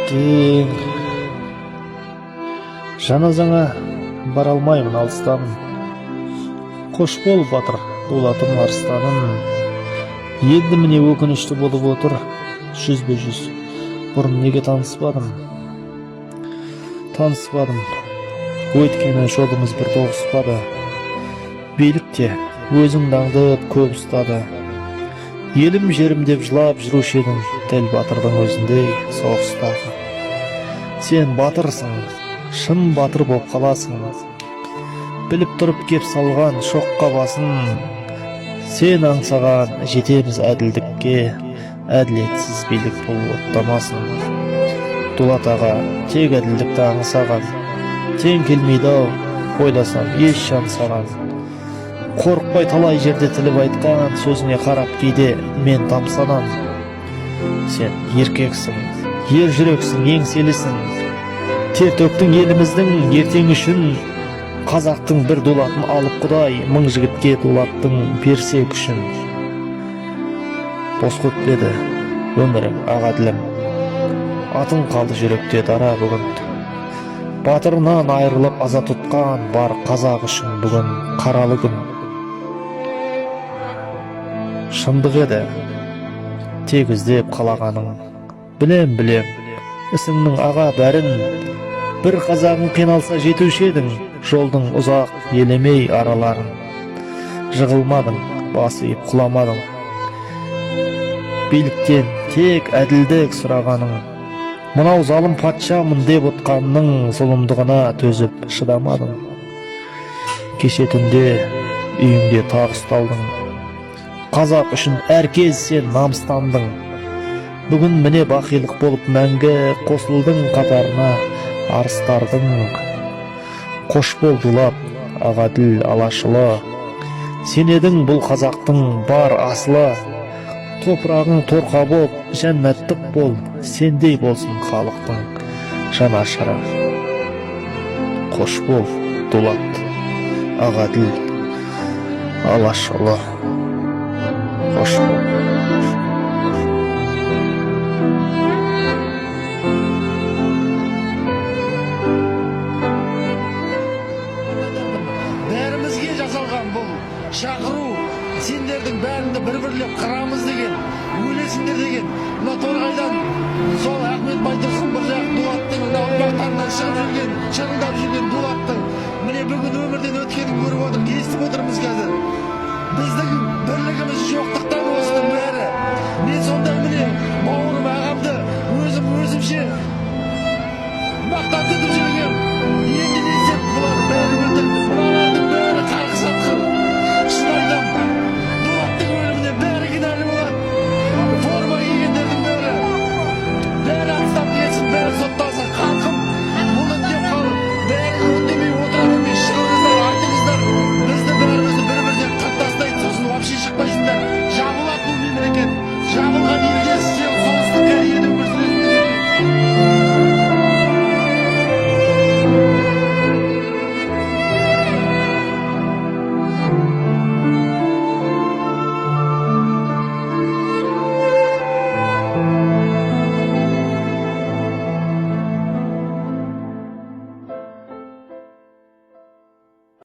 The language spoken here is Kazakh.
кең. Жаназаңа бара алмаймын, алыстамын. Қош бол, батыр, дулатым, арыстаным. Енді міне өкінішті болып отыр, жүзбе-жүз. Бұрын неге таныспадым? Өйткені жолымыз бір тоғыспады. Билікте өзіңді аңдып көп ұстады. Елім жерім деп жылап жүруші едің, дәл батырдың өзіндей соғыстағы. Сен батырсың, шын батыр боп қаласың. Біліп тұрып кеп салған шоққа басын. Сен аңсаған жетеміз әділдікке, әділетсіз билік бұл оттамасын. Дулат аға тек әділдікті аңсаған, тең келмейді-ау, ойласам еш жан саған. Қорықпай талай жерде тіліп айтқан сөзіңе қарап кейде мен тамсанам. Сен еркексің, ер жүрексің, еңселісің. Тер төктің еліміздің ертең үшін. Қазақтың бір дулатын алып құдай, мың жігітке дулаттың берсе күшін. Бос өтпеді өмірің аға ділім, атың қалды жүректе дара бүгін. Батырынан айырылып аза тұтқан бар қазақ үшін бүгін қаралы күн. Шындық еді тек іздеп қалағаның, білем, ісіңнің аға бәрін. Бір қазағың қиналса жетуші едің, жолдың ұзақ елемей араларын. Жығылмадың, бас иіп құламадың, биліктен тек әділдік сұрағаның. Мынау залым патшамын деп отқанның зұлымдығына төзіп шыдамадың. Кеше түнде үйіңде тағы ұсталдың, қазақ үшін әркез сен намыстандың. Бүгін міне бақилық болып мәңгі қосылдың қатарына арыстардың. Қош бол дулат, Ағаділ Алашұлы. Сен едің бұл қазақтың бар асылы. Топырағың торқа боп, жәннаттық бол, сендей болсын халықтың жанашыры. Қош бол дулат, Ағаділ Алашұлы. Қош бол. Бәрімізге жасалған бұл шақыру, сендердің бәріңді бір-бірлеп қырамыз деген, өлесіңдер деген. Мына торғайдан сол Ахмет Байтұрсын бір жақ дулаттың ұрпақтарынан шығып жүрген, шырылдап жүрген дулаттың